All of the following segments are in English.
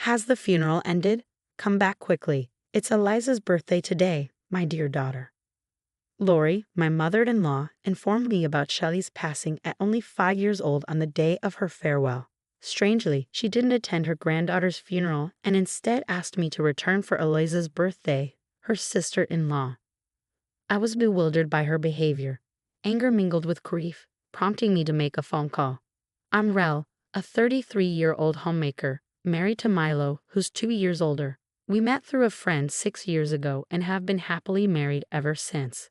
Has the funeral ended? Come back quickly. It's Eliza's birthday today, my dear daughter. Lori, my mother-in-law, informed me about Shelly's passing at only 5 years old on the day of her farewell. Strangely, she didn't attend her granddaughter's funeral and instead asked me to return for Eliza's birthday, her sister-in-law. I was bewildered by her behavior. Anger mingled with grief, prompting me to make a phone call. I'm Rel, a 33-year-old homemaker, married to Milo, who's 2 years older. We met through a friend 6 years ago and have been happily married ever since.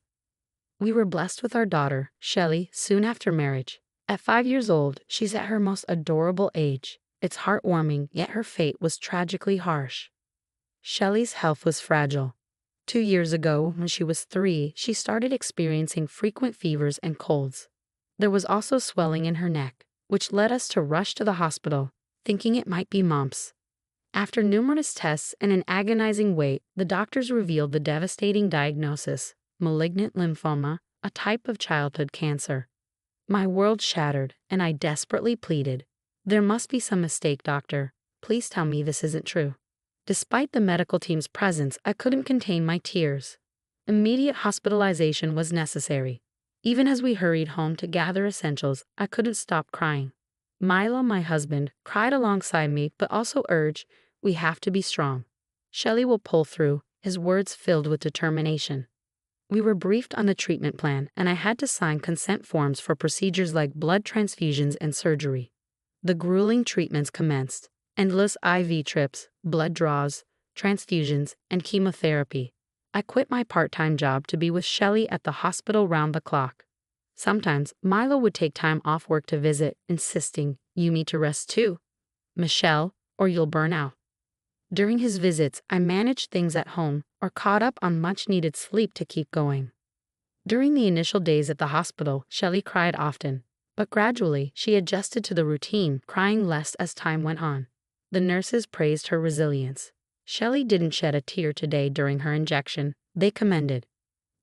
We were blessed with our daughter, Shelly, soon after marriage. At 5 years old, she's at her most adorable age. It's heartwarming, yet her fate was tragically harsh. Shelly's health was fragile. 2 years ago, when she was 3, she started experiencing frequent fevers and colds. There was also swelling in her neck, which led us to rush to the hospital, thinking it might be mumps. After numerous tests and an agonizing wait, the doctors revealed the devastating diagnosis: malignant lymphoma, a type of childhood cancer. My world shattered, and I desperately pleaded, "There must be some mistake, doctor. Please tell me this isn't true." Despite the medical team's presence, I couldn't contain my tears. Immediate hospitalization was necessary. Even as we hurried home to gather essentials, I couldn't stop crying. Milo, my husband, cried alongside me but also urged, "We have to be strong. Shelly will pull through," his words filled with determination. We were briefed on the treatment plan, and I had to sign consent forms for procedures like blood transfusions and surgery. The grueling treatments commenced: endless IV trips, blood draws, transfusions, and chemotherapy. I quit my part-time job to be with Shelly at the hospital round the clock. Sometimes, Milo would take time off work to visit, insisting, "You need to rest too, Michelle, or you'll burn out." During his visits, I managed things at home or caught up on much-needed sleep to keep going. During the initial days at the hospital, Shelly cried often, but gradually she adjusted to the routine, crying less as time went on. The nurses praised her resilience. Shelly didn't shed a tear today during her injection, they commended.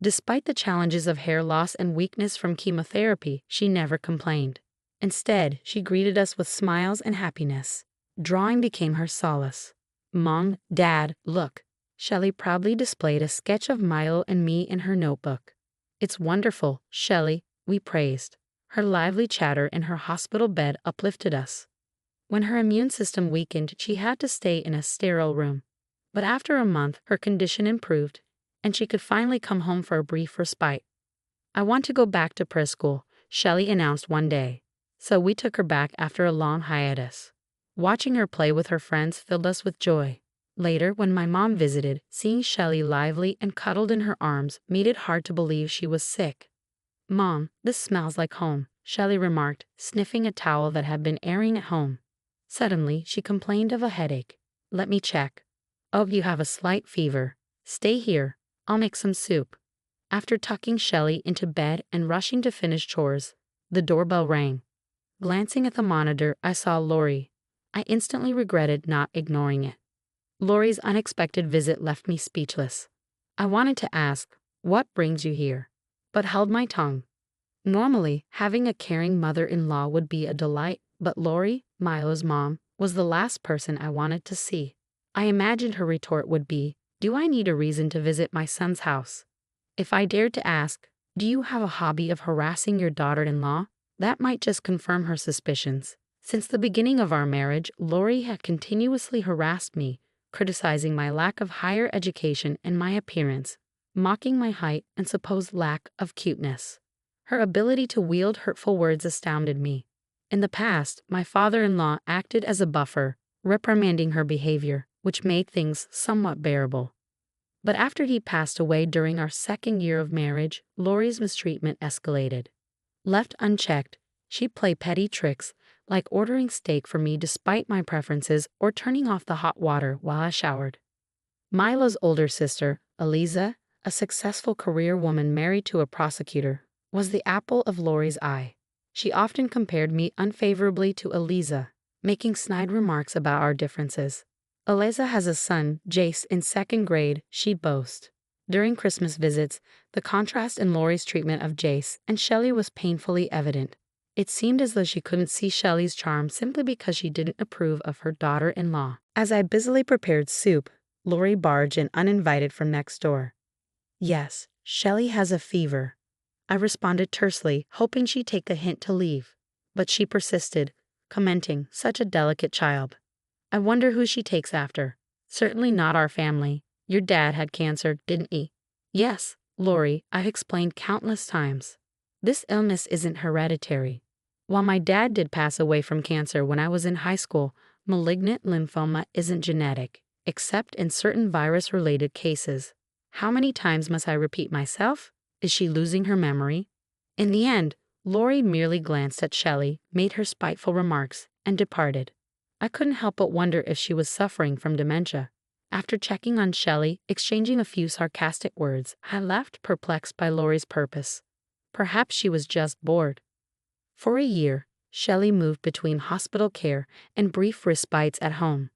Despite the challenges of hair loss and weakness from chemotherapy, she never complained. Instead, she greeted us with smiles and happiness. Drawing became her solace. "Mom, Dad, look." Shelly proudly displayed a sketch of Milo and me in her notebook. "It's wonderful, Shelly," we praised. Her lively chatter in her hospital bed uplifted us. When her immune system weakened, she had to stay in a sterile room. But after a month, her condition improved, and she could finally come home for a brief respite. "I want to go back to preschool," Shelly announced one day. So we took her back after a long hiatus. Watching her play with her friends filled us with joy. Later, when my mom visited, seeing Shelly lively and cuddled in her arms made it hard to believe she was sick. "Mom, this smells like home," Shelly remarked, sniffing a towel that had been airing at home. Suddenly, she complained of a headache. "Let me check. Oh, you have a slight fever. Stay here. I'll make some soup." After tucking Shelly into bed and rushing to finish chores, the doorbell rang. Glancing at the monitor, I saw Lori. I instantly regretted not ignoring it. Lori's unexpected visit left me speechless. I wanted to ask, "What brings you here?" but held my tongue. Normally, having a caring mother-in-law would be a delight, but Lori, Milo's mom, was the last person I wanted to see. I imagined her retort would be, "Do I need a reason to visit my son's house?" If I dared to ask, "Do you have a hobby of harassing your daughter-in-law?" that might just confirm her suspicions. Since the beginning of our marriage, Lori had continuously harassed me, criticizing my lack of higher education and my appearance, mocking my height and supposed lack of cuteness. Her ability to wield hurtful words astounded me. In the past, my father-in-law acted as a buffer, reprimanding her behavior, which made things somewhat bearable. But after he passed away during our second year of marriage, Lori's mistreatment escalated. Left unchecked, she'd play petty tricks, like ordering steak for me despite my preferences or turning off the hot water while I showered. Milo's older sister, Eliza, a successful career woman married to a prosecutor, was the apple of Lori's eye. She often compared me unfavorably to Eliza, making snide remarks about our differences. Eliza has a son, Jace, in 2nd grade, she'd boast. During Christmas visits, the contrast in Lori's treatment of Jace and Shelly was painfully evident. It seemed as though she couldn't see Shelly's charm simply because she didn't approve of her daughter-in-law. As I busily prepared soup, Lori barged in uninvited from next door. "Yes, Shelly has a fever," I responded tersely, hoping she'd take a hint to leave. But she persisted, commenting, "Such a delicate child. I wonder who she takes after. Certainly not our family. Your dad had cancer, didn't he?" "Yes, Lori, I've explained countless times. This illness isn't hereditary. While my dad did pass away from cancer when I was in high school, malignant lymphoma isn't genetic, except in certain virus-related cases. How many times must I repeat myself? Is she losing her memory?" In the end, Lori merely glanced at Shelly, made her spiteful remarks, and departed. I couldn't help but wonder if she was suffering from dementia. After checking on Shelly, exchanging a few sarcastic words, I left perplexed by Lori's purpose. Perhaps she was just bored. For a year, Shelly moved between hospital care and brief respites at home.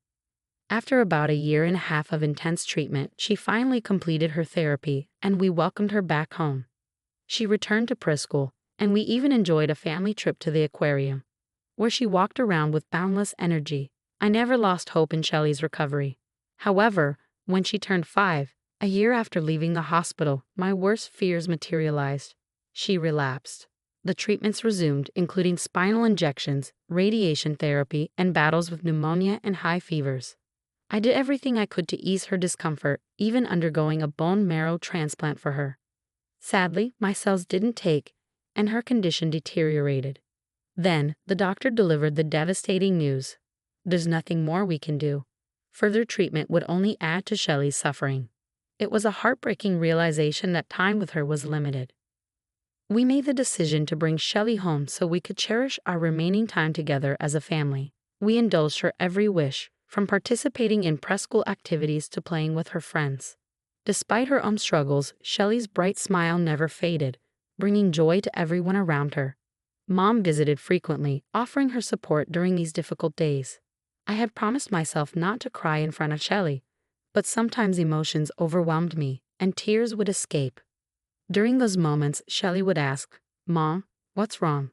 After about a year and a half of intense treatment, she finally completed her therapy, and we welcomed her back home. She returned to preschool, and we even enjoyed a family trip to the aquarium, where she walked around with boundless energy. I never lost hope in Shelly's recovery. However, when she turned 5, a year after leaving the hospital, my worst fears materialized. She relapsed. The treatments resumed, including spinal injections, radiation therapy, and battles with pneumonia and high fevers. I did everything I could to ease her discomfort, even undergoing a bone marrow transplant for her. Sadly, my cells didn't take, and her condition deteriorated. Then, the doctor delivered the devastating news. There's nothing more we can do. Further treatment would only add to Shelly's suffering. It was a heartbreaking realization that time with her was limited. We made the decision to bring Shelly home so we could cherish our remaining time together as a family. We indulged her every wish, from participating in preschool activities to playing with her friends. Despite her own struggles, Shelly's bright smile never faded, bringing joy to everyone around her. Mom visited frequently, offering her support during these difficult days. I had promised myself not to cry in front of Shelly, but sometimes emotions overwhelmed me, and tears would escape. During those moments, Shelly would ask, "Mom, what's wrong?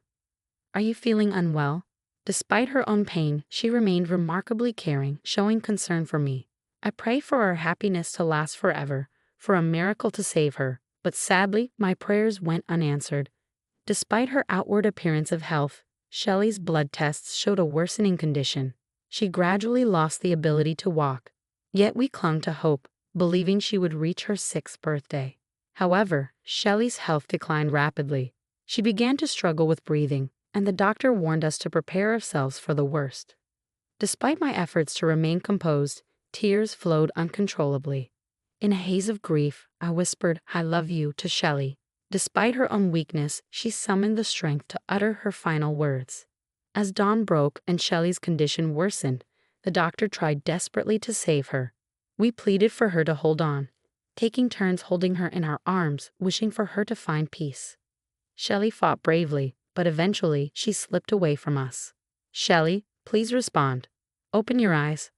Are you feeling unwell?" Despite her own pain, she remained remarkably caring, showing concern for me. I prayed for her happiness to last forever, for a miracle to save her, but sadly, my prayers went unanswered. Despite her outward appearance of health, Shelly's blood tests showed a worsening condition. She gradually lost the ability to walk. Yet we clung to hope, believing she would reach her 6th birthday. However, Shelly's health declined rapidly. She began to struggle with breathing, and the doctor warned us to prepare ourselves for the worst. Despite my efforts to remain composed, tears flowed uncontrollably. In a haze of grief, I whispered, "I love you," to Shelly. Despite her own weakness, she summoned the strength to utter her final words. As dawn broke and Shelly's condition worsened, the doctor tried desperately to save her. We pleaded for her to hold on, taking turns holding her in our arms, wishing for her to find peace. Shelly fought bravely, but eventually she slipped away from us. "Shelly, please respond. Open your eyes."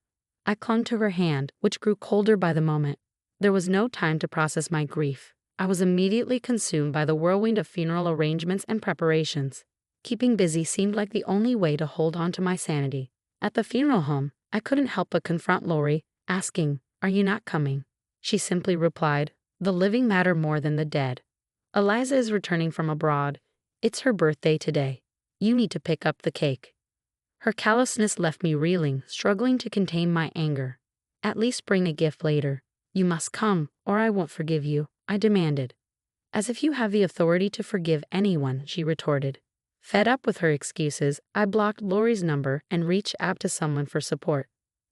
I clung to her hand, which grew colder by the moment. There was no time to process my grief. I was immediately consumed by the whirlwind of funeral arrangements and preparations. Keeping busy seemed like the only way to hold on to my sanity. At the funeral home, I couldn't help but confront Lori, asking, "Are you not coming?" She simply replied, "The living matter more than the dead. Eliza is returning from abroad. It's her birthday today. You need to pick up the cake." Her callousness left me reeling, struggling to contain my anger. "At least bring a gift later. You must come, or I won't forgive you," I demanded. "As if you have the authority to forgive anyone," she retorted. Fed up with her excuses, I blocked Lori's number and reached out to someone for support.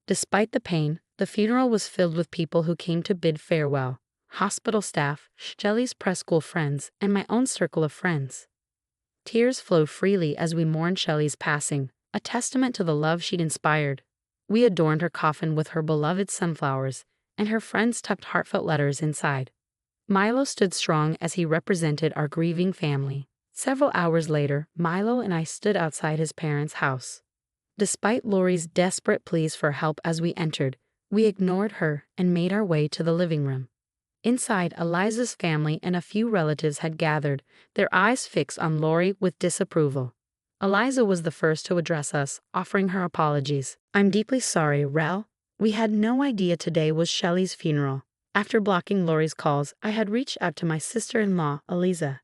Despite the pain, the funeral was filled with people who came to bid farewell. Hospital staff, Shelly's preschool friends, and my own circle of friends. Tears flowed freely as we mourned Shelly's passing, a testament to the love she'd inspired. We adorned her coffin with her beloved sunflowers, and her friends tucked heartfelt letters inside. Milo stood strong as he represented our grieving family. Several hours later, Milo and I stood outside his parents' house. Despite Lori's desperate pleas for help as we entered, we ignored her and made our way to the living room. Inside, Eliza's family and a few relatives had gathered, their eyes fixed on Lori with disapproval. Eliza was the first to address us, offering her apologies. "I'm deeply sorry, Rel. We had no idea today was Shelly's funeral. After blocking Lori's calls, I had reached out to my sister-in-law, Eliza.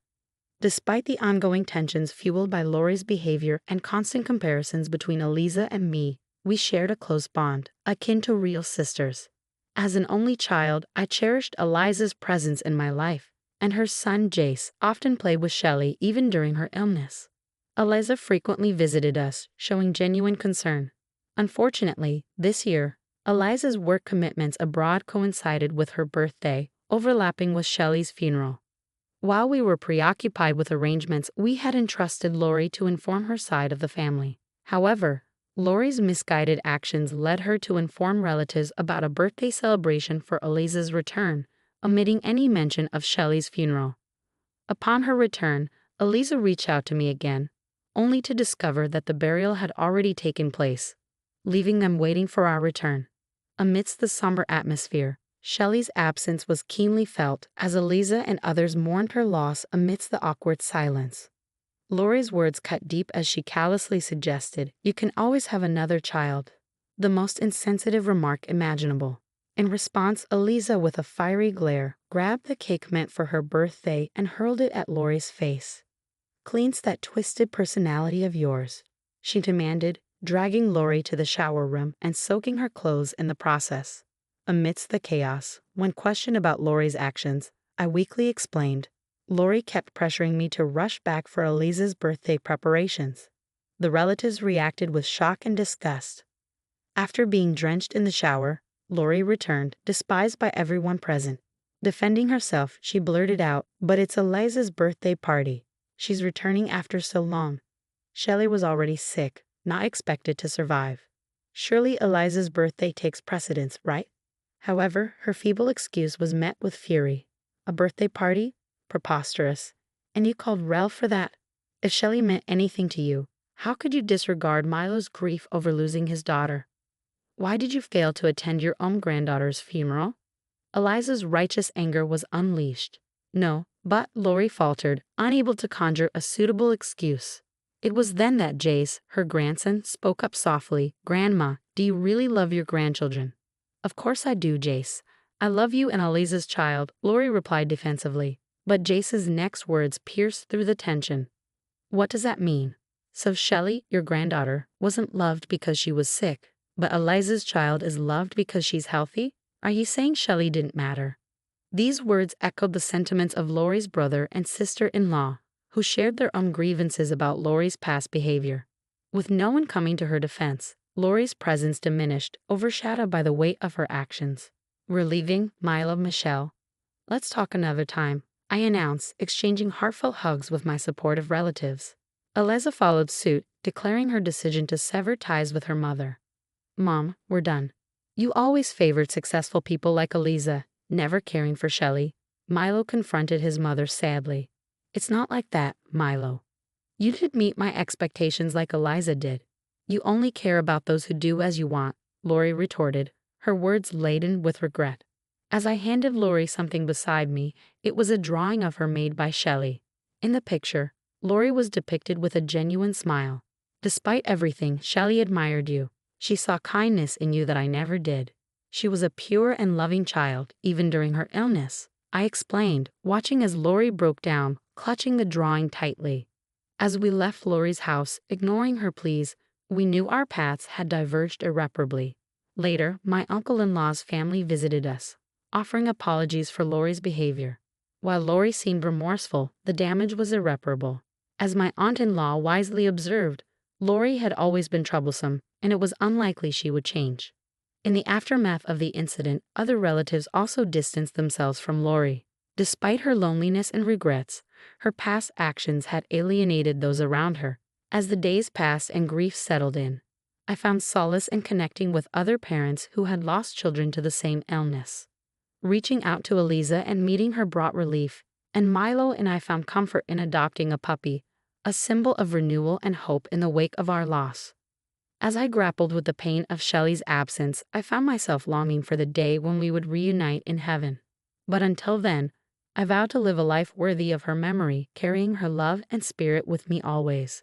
Despite the ongoing tensions fueled by Lori's behavior and constant comparisons between Eliza and me, we shared a close bond, akin to real sisters. As an only child, I cherished Eliza's presence in my life, and her son Jace often played with Shelly even during her illness. Eliza frequently visited us, showing genuine concern. Unfortunately, this year, Eliza's work commitments abroad coincided with her birthday, overlapping with Shelly's funeral. While we were preoccupied with arrangements, we had entrusted Lori to inform her side of the family. However, Lori's misguided actions led her to inform relatives about a birthday celebration for Eliza's return, omitting any mention of Shelly's funeral. Upon her return, Eliza reached out to me again, only to discover that the burial had already taken place, leaving them waiting for our return. Amidst the somber atmosphere, Shelly's absence was keenly felt as Eliza and others mourned her loss amidst the awkward silence. Lori's words cut deep as she callously suggested, "You can always have another child." The most insensitive remark imaginable. In response, Eliza, with a fiery glare, grabbed the cake meant for her birthday and hurled it at Lori's face. "Cleanse that twisted personality of yours," she demanded, dragging Lori to the shower room and soaking her clothes in the process. Amidst the chaos, when questioned about Lori's actions, I weakly explained. Lori kept pressuring me to rush back for Eliza's birthday preparations. The relatives reacted with shock and disgust. After being drenched in the shower, Lori returned, despised by everyone present. Defending herself, she blurted out, "But it's Eliza's birthday party. She's returning after so long. Shelly was already sick, not expected to survive. Surely Eliza's birthday takes precedence, right?" However, her feeble excuse was met with fury. "A birthday party? Preposterous. And you called Rel for that? If Shelly meant anything to you, how could you disregard Milo's grief over losing his daughter? Why did you fail to attend your own granddaughter's funeral?" Eliza's righteous anger was unleashed. "No, but," Lori faltered, unable to conjure a suitable excuse. It was then that Jace, her grandson, spoke up softly. "Grandma, do you really love your grandchildren?" "Of course I do, Jace. I love you and Eliza's child," Lori replied defensively. But Jace's next words pierced through the tension. "What does that mean? So Shelly, your granddaughter, wasn't loved because she was sick, but Eliza's child is loved because she's healthy? Are you saying Shelly didn't matter?" These words echoed the sentiments of Lori's brother and sister-in-law, who shared their own grievances about Lori's past behavior. With no one coming to her defense, Lori's presence diminished, overshadowed by the weight of her actions. "We're leaving, Milo, Michelle. Let's talk another time," I announced, exchanging heartfelt hugs with my supportive relatives. Eliza followed suit, declaring her decision to sever ties with her mother. "Mom, we're done. You always favored successful people like Eliza, never caring for Shelly." Milo confronted his mother sadly. "It's not like that, Milo. You didn't meet my expectations like Eliza did. You only care about those who do as you want," Lori retorted, her words laden with regret. As I handed Lori something beside me, it was a drawing of her made by Shelly. In the picture, Lori was depicted with a genuine smile. "Despite everything, Shelly admired you. She saw kindness in you that I never did. She was a pure and loving child, even during her illness," I explained, watching as Lori broke down, clutching the drawing tightly. As we left Lori's house, ignoring her pleas, we knew our paths had diverged irreparably. Later, my uncle-in-law's family visited us, offering apologies for Lori's behavior. While Lori seemed remorseful, the damage was irreparable. As my aunt-in-law wisely observed, Lori had always been troublesome, and it was unlikely she would change. In the aftermath of the incident, other relatives also distanced themselves from Lori. Despite her loneliness and regrets, her past actions had alienated those around her. As the days passed and grief settled in, I found solace in connecting with other parents who had lost children to the same illness. Reaching out to Eliza and meeting her brought relief, and Milo and I found comfort in adopting a puppy, a symbol of renewal and hope in the wake of our loss. As I grappled with the pain of Shelly's absence, I found myself longing for the day when we would reunite in heaven. But until then, I vowed to live a life worthy of her memory, carrying her love and spirit with me always.